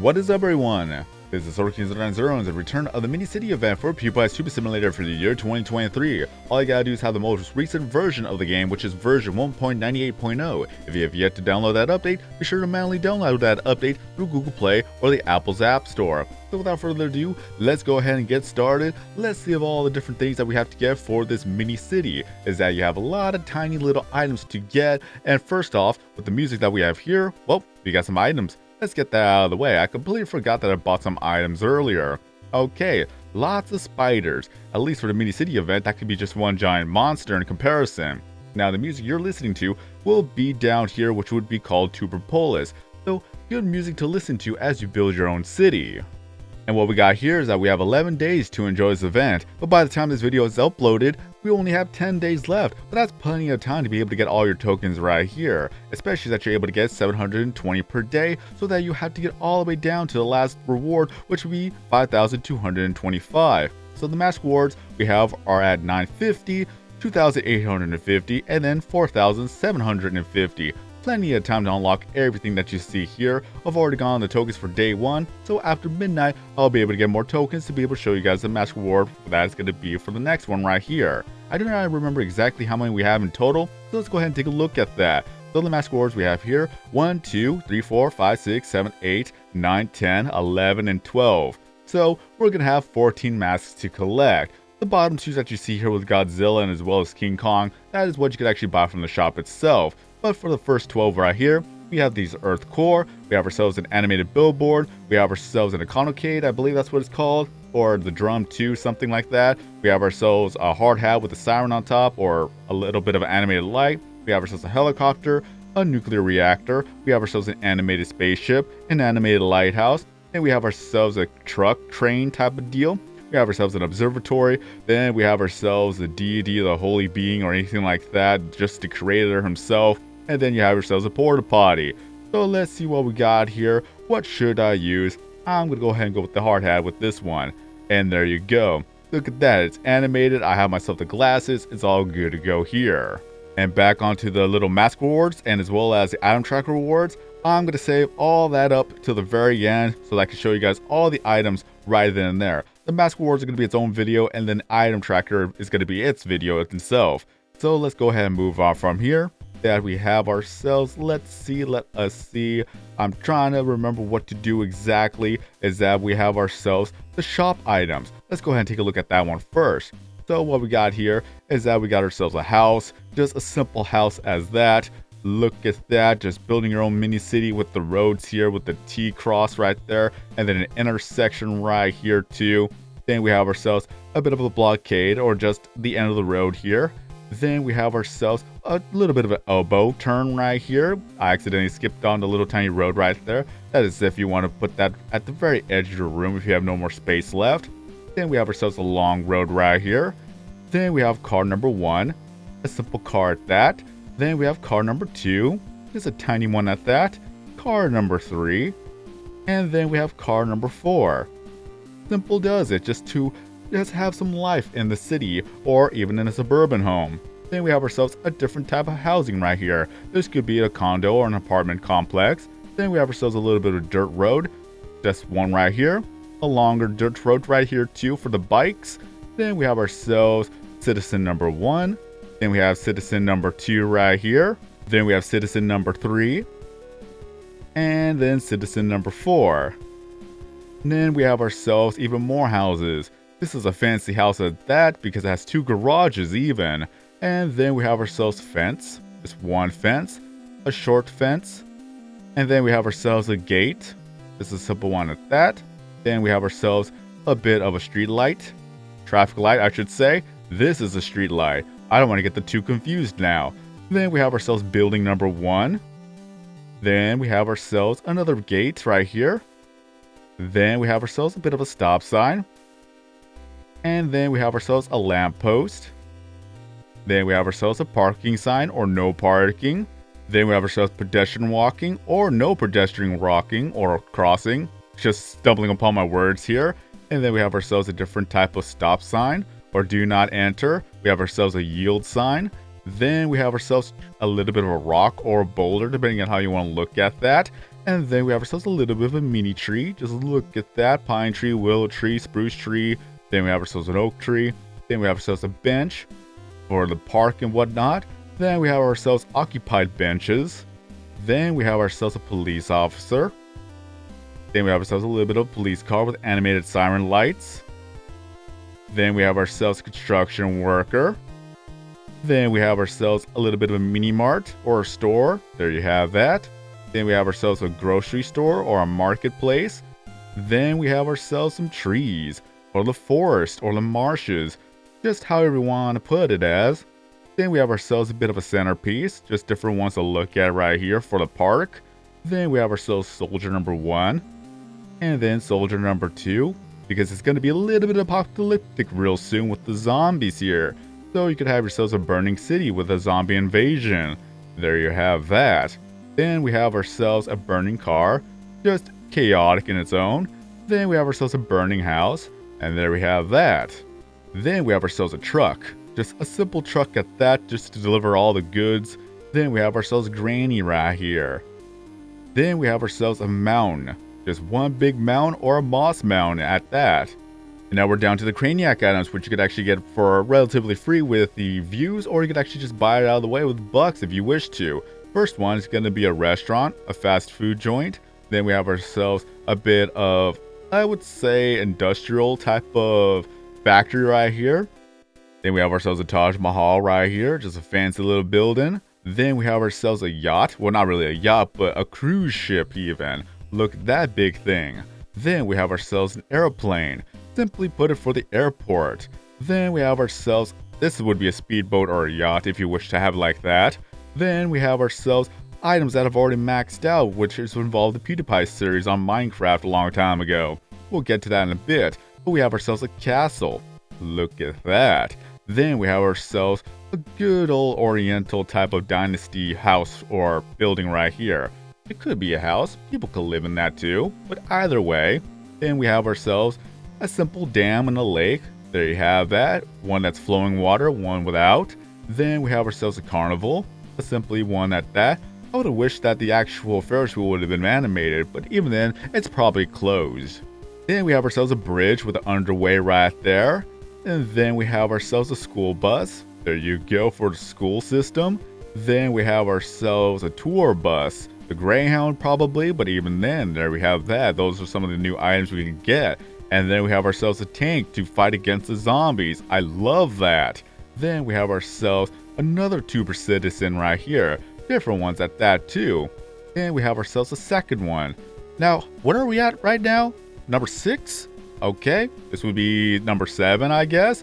What is up, everyone? This is Sorkin090 and the return of the mini city event for Pewdiepie Super Simulator for the year 2023. All you gotta do is have the most recent version of the game, which is version 1.98.0. If you have yet to download that update, be sure to manually download that update through Google Play or the Apple's App Store. So without further ado, let's go ahead and get started. Let's see of all the different things that we have to get for this mini city. Is that you have a lot of tiny little items to get, and first off, with the music that we have here, well, we got some items. Let's get that out of the way. I completely forgot that I bought some items earlier. Okay, lots of spiders. At least for the mini city event, that could be just one giant monster in comparison. Now the music you're listening to will be down here, which would be called Tuberpolis. So good music to listen to as you build your own city. And what we got here is that we have 11 days to enjoy this event, but by the time this video is uploaded, we only have 10 days left, but that's plenty of time to be able to get all your tokens right here, especially that you're able to get 720 per day, so that you have to get all the way down to the last reward, which would be 5,225. So the max rewards we have are at 950, 2,850, and then 4,750. Plenty of time to unlock everything that you see here. I've already gone the tokens for day 1, so after midnight I'll be able to get more tokens to be able to show you guys the max reward that is going to be for the next one right here. I do not remember exactly how many we have in total, so let's go ahead and take a look at that. So the max rewards we have here, 1, 2, 3, 4, 5, 6, 7, 8, 9, 10, 11, and 12. So we're going to have 14 masks to collect. The bottom two that you see here with Godzilla and as well as King Kong, that is what you could actually buy from the shop itself. But for the first 12 right here, we have these Earth Core, we have ourselves an animated billboard, we have ourselves an Econocade, I believe that's what it's called, or the Drum 2, something like that. We have ourselves a hard hat with a siren on top, or a little bit of an animated light. We have ourselves a helicopter, a nuclear reactor, we have ourselves an animated spaceship, an animated lighthouse, and we have ourselves a truck, train type of deal. We have ourselves an observatory, then we have ourselves a deity, the holy being, or anything like that, just the creator himself. And then you have yourselves a porta potty. So let's see what we got here. What should I use? I'm going to go ahead and go with the hard hat with this one. And there you go. Look at that. It's animated. I have myself the glasses. It's all good to go here. And back onto the little mask rewards and as well as the item tracker rewards. I'm going to save all that up to the very end so that I can show you guys all the items right then and there. The mask rewards are going to be its own video, and then item tracker is going to be its video itself. So let's go ahead and move on from here. That we have ourselves, let us see, I'm trying to remember what to do exactly, is that we have ourselves the shop items. Let's go ahead and take a look at that one first. So what we got here is that we got ourselves a house, just a simple house as that. Look at that, just building your own mini city with the roads here with the T cross right there, and then an intersection right here too. Then we have ourselves a bit of a blockade, or just the end of the road here. Then we have ourselves a little bit of an elbow turn right here. I accidentally skipped on the little tiny road right there. That is if you want to put that at the very edge of your room if you have no more space left. Then we have ourselves a long road right here. Then we have car number 1, a simple car at that. Then we have car number 2, just a tiny one at that. Car number 3, and then we have car number 4. Simple does it, just have some life in the city or even in a suburban home. Then we have ourselves a different type of housing right here. This could be a condo or an apartment complex. Then we have ourselves a little bit of dirt road, just one right here. A longer dirt road right here too for the bikes. Then we have ourselves citizen number 1. Then we have citizen number 2 right here. Then we have citizen number 3. And then citizen number 4. And then we have ourselves even more houses. This is a fancy house at that because it has 2 garages even. And then we have ourselves fence, just one fence, a short fence. And then we have ourselves a gate. This is a simple one at that. Then we have ourselves a bit of a street light. Traffic light, I should say. This is a street light. I don't want to get the two confused now. Then we have ourselves building number 1. Then we have ourselves another gate right here. Then we have ourselves a bit of a stop sign. And then we have ourselves a lamp post. Then we have ourselves a parking sign or no parking. Then we have ourselves pedestrian walking or no pedestrian walking or crossing. Just stumbling upon my words here. And then we have ourselves a different type of stop sign or do not enter. We have ourselves a yield sign. Then we have ourselves a little bit of a rock or a boulder, depending on how you want to look at that. And then we have ourselves a little bit of a mini tree. Just look at that. Pine tree, willow tree, spruce tree. Then we have ourselves an oak tree. Then we have ourselves a bench for the park and whatnot. Then we have ourselves occupied benches. Then we have ourselves a police officer. Then we have ourselves a little bit of a police car with animated siren lights. Then we have ourselves a construction worker. Then we have ourselves a little bit of a mini mart or a store. There you have that. Then we have ourselves a grocery store or a marketplace. Then we have ourselves some trees or the forest or the marshes, just however you want to put it as. Then we have ourselves a bit of a centerpiece, just different ones to look at right here for the park. Then we have ourselves soldier number 1 and then soldier number 2, because it's going to be a little bit apocalyptic real soon with the zombies here. So you could have yourselves a burning city with a zombie invasion. There you have that. Then we have ourselves a burning car, just chaotic in its own. Then we have ourselves a burning house, and there we have that. Then we have ourselves a truck, just a simple truck at that, just to deliver all the goods. Then we have ourselves Granny right here. Then we have ourselves a mountain, just one big mountain or a moss mountain at that. And now we're down to the Craniac items, which you could actually get for relatively free with the views, or you could actually just buy it out of the way with bucks if you wish to. First one is going to be a restaurant, a fast food joint. Then we have ourselves a bit of, I would say, industrial type of factory right here. Then we have ourselves a Taj Mahal right here, just a fancy little building. Then we have ourselves a yacht. Well, not really a yacht, but a cruise ship even. Look at that big thing. Then we have ourselves an airplane. Simply put it, for the airport. Then we have ourselves, this would be a speedboat or a yacht if you wish to have it like that. Then we have ourselves items that have already maxed out, which is involved the Pewdiepie series on Minecraft a long time ago. We'll get to that in a bit. But we have ourselves a castle. Look at that. Then we have ourselves a good old oriental type of dynasty house or building right here. It could be a house, people could live in that too, but either way. Then we have ourselves a simple dam and a lake. There you have that. One that's flowing water, one without. Then we have ourselves a carnival, a simply one at that. I would have wished that the actual Ferris wheel would have been animated, but even then, it's probably closed. Then we have ourselves a bridge with an underway right there. And then we have ourselves a school bus. There you go for the school system. Then we have ourselves a tour bus. The Greyhound probably, but even then, there we have that. Those are some of the new items we can get. And then we have ourselves a tank to fight against the zombies. I love that. Then we have ourselves another Tuber Citizen right here. Different ones at that too. Then we have ourselves a second one. Now, what are we at right now? Number 6? Okay, this would be number 7, I guess.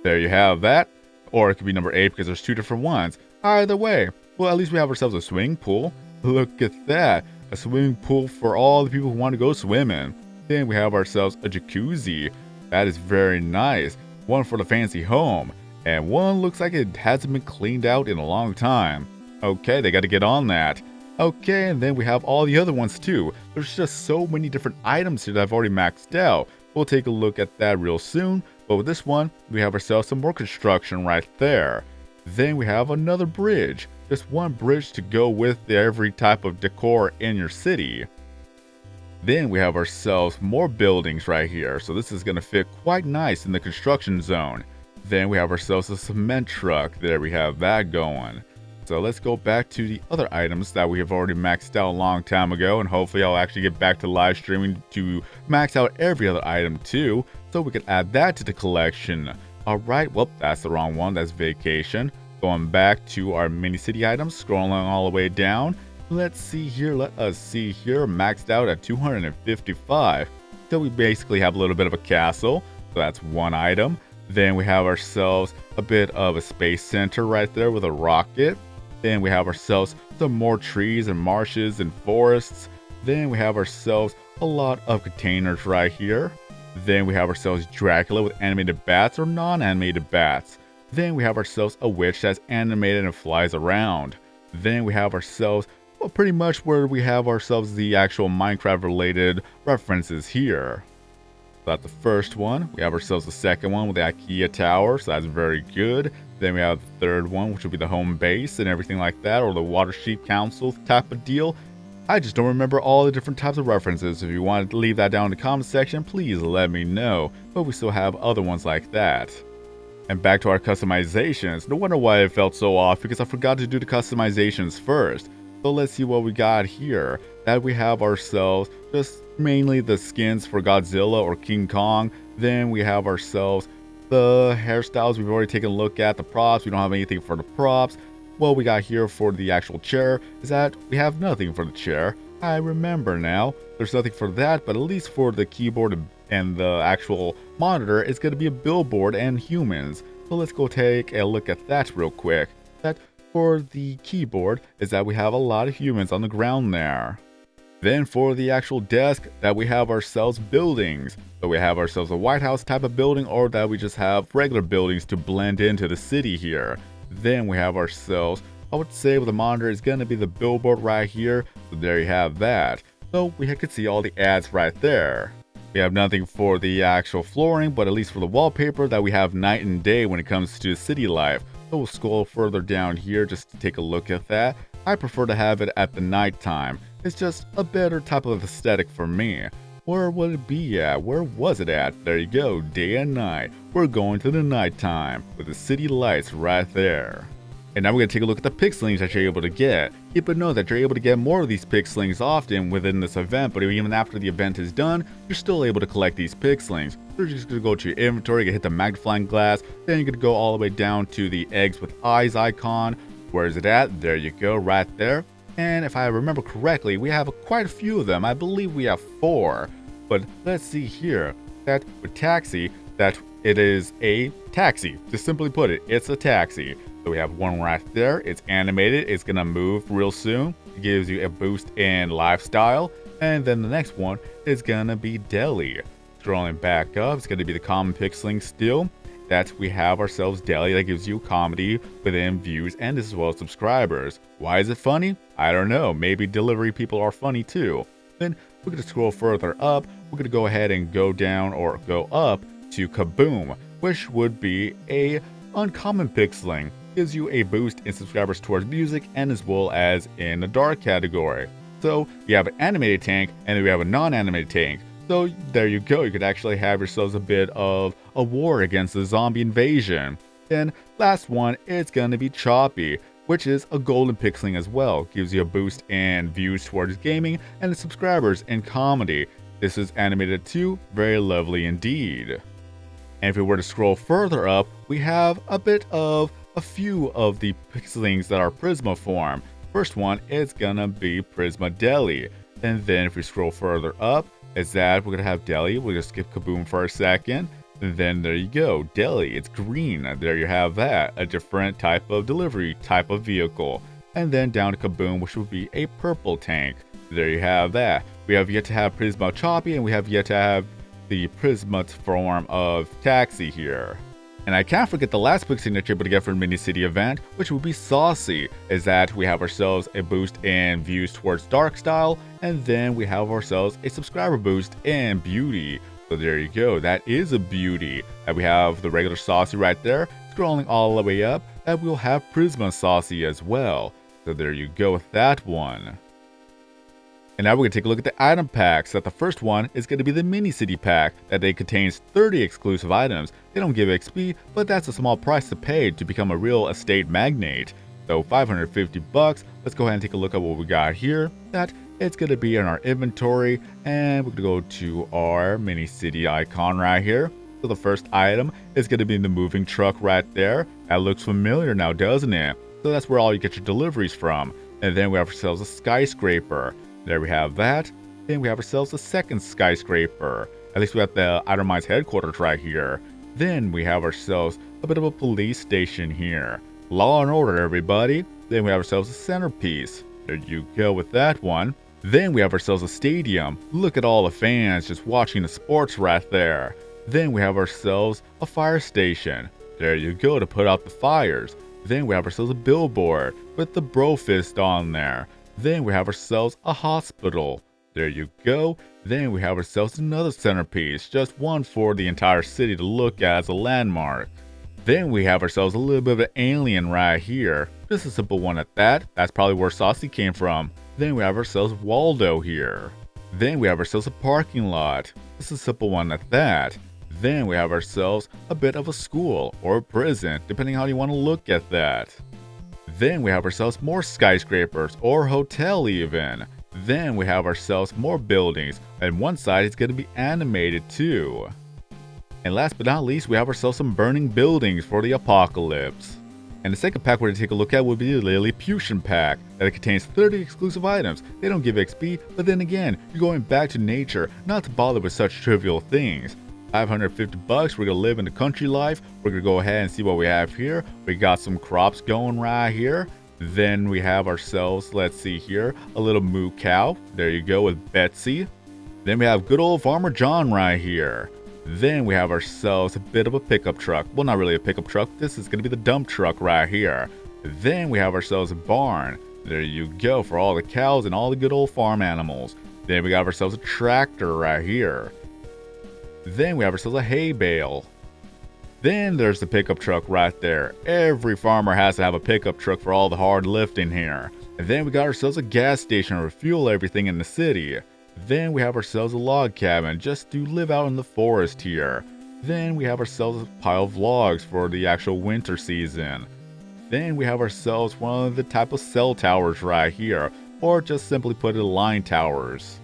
There you have that. Or it could be number 8 because there's 2 different ones. Either way, well, at least we have ourselves a swimming pool. Look at that. A swimming pool for all the people who want to go swimming. Then we have ourselves a jacuzzi. That is very nice. One for the fancy home. And one looks like it hasn't been cleaned out in a long time. Okay, they got to get on that. Okay, and then we have all the other ones too. There's just so many different items here that I've already maxed out. We'll take a look at that real soon. But with this one, we have ourselves some more construction right there. Then we have another bridge. Just one bridge to go with every type of decor in your city. Then we have ourselves more buildings right here. So this is going to fit quite nice in the construction zone. Then we have ourselves a cement truck. There we have that going. So let's go back to the other items that we have already maxed out a long time ago, and hopefully I'll actually get back to live streaming to max out every other item too, so we can add that to the collection. Alright, well, that's the wrong one, that's vacation. Going back to our mini city items, scrolling all the way down. Let's see here, let us see here, maxed out at 255. So we basically have a little bit of a castle, so that's one item. Then we have ourselves a bit of a space center right there with a rocket. Then we have ourselves some more trees and marshes and forests. Then we have ourselves a lot of containers right here. Then we have ourselves Dracula with animated bats or non-animated bats. Then we have ourselves a witch that's animated and flies around. Then we have ourselves, well, pretty much where we have ourselves the actual Minecraft related references here. So that's the first one. We have ourselves the second one with the IKEA tower, so that's very good. Then we have the third one, which will be the home base and everything like that, or the Water Sheep Council type of deal. I just don't remember all the different types of references. If you want to leave that down in the comment section, please let me know. But we still have other ones like that. And back to our customizations. No wonder why it felt so off, because I forgot to do the customizations first. So let's see what we got here. That we have ourselves just mainly the skins for Godzilla or King Kong. Then we have ourselves the hairstyles we've already taken a look at. The props, we don't have anything for the props. What we got here for the actual chair is that we have nothing for the chair. I remember now. There's nothing for that, but at least for the keyboard and the actual monitor, it's going to be a billboard and humans. So let's go take a look at that real quick. That for the keyboard is that we have a lot of humans on the ground there. Then for the actual desk, that we have ourselves buildings. So we have ourselves a White House type of building, or that we just have regular buildings to blend into the city here. Then we have ourselves, I would say with the monitor is going to be the billboard right here. So there you have that. So we could see all the ads right there. We have nothing for the actual flooring, but at least for the wallpaper that we have night and day when it comes to city life. So we'll scroll further down here just to take a look at that. I prefer to have it at the nighttime. It's just a better type of aesthetic for me. Where would it be at? Where was it at? There you go, day and night. We're going to the nighttime with the city lights right there. And now we're going to take a look at the Pixelings that you're able to get. Keep in note that you're able to get more of these Pixelings often within this event, but even after the event is done, you're still able to collect these Pixelings. So you're just going to go to your inventory, you can hit the magnifying glass, then you're going to go all the way down to the eggs with eyes icon. Where is it at? There you go, right there. And if I remember correctly, we have quite a few of them. I believe we have 4. But let's see here, that with taxi, that it is a taxi. Just simply put it, it's a taxi. So we have one right there. It's animated. It's going to move real soon. It gives you a boost in lifestyle. And then the next one is going to be Deli. Scrolling back up, it's going to be the common Pixeling still. That we have ourselves Deli that gives you comedy within views and as well as subscribers. Why is it funny? I don't know. Maybe delivery people are funny too. Then we're going to scroll further up. We're going to go ahead and go down or go up to Kaboom, which would be a uncommon Pixeling. Gives you a boost in subscribers towards music and as well as in the dark category. So you have an animated tank and then we have a non-animated tank. So there you go, you could actually have yourselves a bit of a war against the zombie invasion. Then last one, it's gonna be Choppy, which is a golden Pixeling as well. Gives you a boost in views towards gaming and the subscribers in comedy. This is animated too, very lovely indeed. And if we were to scroll further up, we have a few of the Pixelings that are Prisma form. First one is gonna be Prisma Deli. And then if we scroll further up, is that we're gonna have Deli. We'll just skip Kaboom for a second. And then there you go, Deli, it's green. There you have that, a different type of delivery, type of vehicle. And then down to Kaboom, which would be a purple tank. There you have that. We have yet to have Prisma Choppy, and we have yet to have the Prisma form of Taxi here. And I can't forget the last Pixeling that you're able to get from the Mini City event, which would be Saucy, is that we have ourselves a boost in views towards dark style, and then we have ourselves a subscriber boost in beauty. So there you go, that is a beauty. And we have the regular Saucy right there, scrolling all the way up, and we'll have Prisma Saucy as well. So there you go with that one. And now we're going to take a look at the item packs. That the first one is going to be the Mini City pack, that it contains 30 exclusive items. They don't give XP, but that's a small price to pay to become a real estate magnate. So 550 bucks. Let's go ahead and take a look at what we got here. That it's going to be in our inventory, and we're going to go to our Mini City icon right here. So the first item is going to be the moving truck right there. That looks familiar now, doesn't it? So that's where all you get your deliveries from. And then we have ourselves a skyscraper. There we have that. Then we have ourselves a second skyscraper. At least we have the itemized headquarters right here. Then we have ourselves a bit of a police station here. Law and order, everybody. Then we have ourselves a centerpiece. There you go with that one. Then we have ourselves a stadium. Look at all the fans just watching the sports right there. Then we have ourselves a fire station. There you go to put out the fires. Then we have ourselves a billboard with the bro fist on there. Then we have ourselves a hospital. There you go. Then we have ourselves another centerpiece, just one for the entire city to look at as a landmark. Then we have ourselves a little bit of an alien right here. Just a simple one at that. That's probably where Saucy came from. Then we have ourselves Waldo here. Then we have ourselves a parking lot. This is a simple one at that. Then we have ourselves a bit of a school or a prison, depending how you want to look at that. Then we have ourselves more skyscrapers or hotel even. Then we have ourselves more buildings, and one side is going to be animated too. And last but not least, we have ourselves some burning buildings for the apocalypse. And the second pack we're going to take a look at would be the Lilliputian pack, that contains 30 exclusive items. They don't give XP, but then again, you're going back to nature, not to bother with such trivial things. $550, we're going to live in the country life. We're going to go ahead and see what we have here. We got some crops going right here. Then we have ourselves, let's see here, a little moo cow. There you go with Betsy. Then we have good old Farmer John right here. Then we have ourselves a bit of a pickup truck. Well, not really a pickup truck. This is going to be the dump truck right here. Then we have ourselves a barn. There you go for all the cows and all the good old farm animals. Then we got ourselves a tractor right here. Then we have ourselves a hay bale. Then there's the pickup truck right there. Every farmer has to have a pickup truck for all the hard lifting here. And then we got ourselves a gas station to refuel everything in the city. Then we have ourselves a log cabin just to live out in the forest here. Then we have ourselves a pile of logs for the actual winter season. Then we have ourselves one of the type of cell towers right here, or just simply put it, line towers.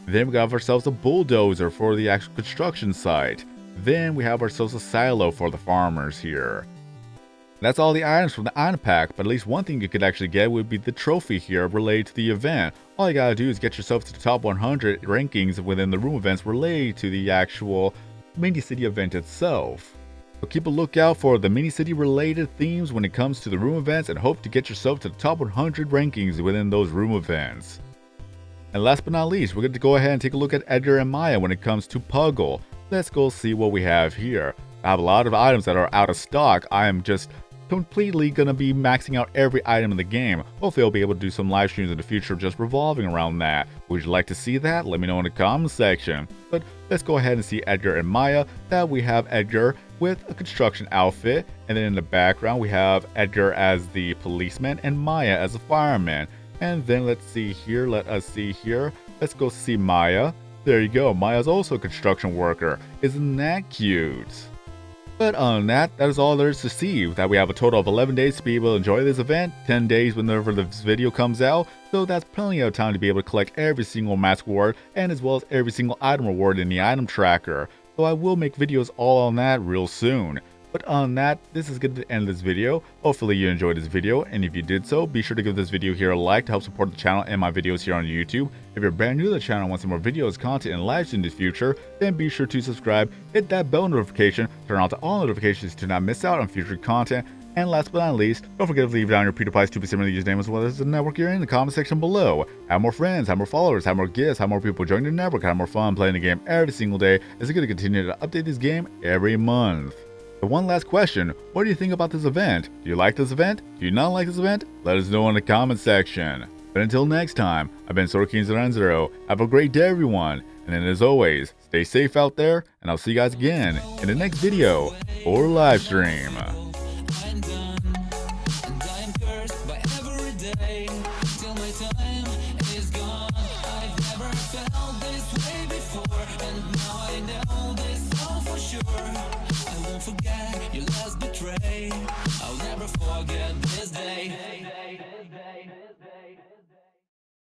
Then we have ourselves a bulldozer for the actual construction site. Then we have ourselves a silo for the farmers here. That's all the items from the item pack, but at least one thing you could actually get would be the trophy here related to the event. All you gotta do is get yourself to the top 100 rankings within the room events related to the actual mini-city event itself. So keep a lookout for the mini-city related themes when it comes to the room events, and hope to get yourself to the top 100 rankings within those room events. And last but not least, we're going to go ahead and take a look at Edgar and Maya when it comes to Puggle. Let's go see what we have here. I have a lot of items that are out of stock. I am just completely gonna be maxing out every item in the game. Hopefully I'll be able to do some live streams in the future just revolving around that. Would you like to see that? Let me know in the comment section. But let's go ahead and see Edgar and Maya. That we have Edgar with a construction outfit, and then in the background we have Edgar as the policeman and Maya as a fireman. And then let's see here, let's go see Maya. There you go, Maya's also a construction worker. Isn't that cute? But other than that, that is all there is to see. That we have a total of 11 days to be able to enjoy this event, 10 days whenever this video comes out, so that's plenty of time to be able to collect every single mask reward, and as well as every single item reward in the item tracker. So I will make videos all on that real soon. But on that, this is going to end this video. Hopefully you enjoyed this video, and if you did so, be sure to give this video here a like to help support the channel and my videos here on YouTube. If you're brand new to the channel and want some more videos, content, and live streams in the future, then be sure to subscribe, hit that bell notification, turn on to all notifications to not miss out on future content, and last but not least, don't forget to leave down your Pewdiepie stupid similar username as well as the network you're in the comment section below. Have more friends, have more followers, have more gifts, have more people join the network, have more fun playing the game every single day, as we're going to continue to update this game every month. But one last question, what do you think about this event? Do you like this event? Do you not like this event? Let us know in the comment section. But until next time, I've been SwordKing090. Have a great day everyone, and then as always, stay safe out there, and I'll see you guys again in the next video or live stream. Forget your last betray. I'll never forget this day.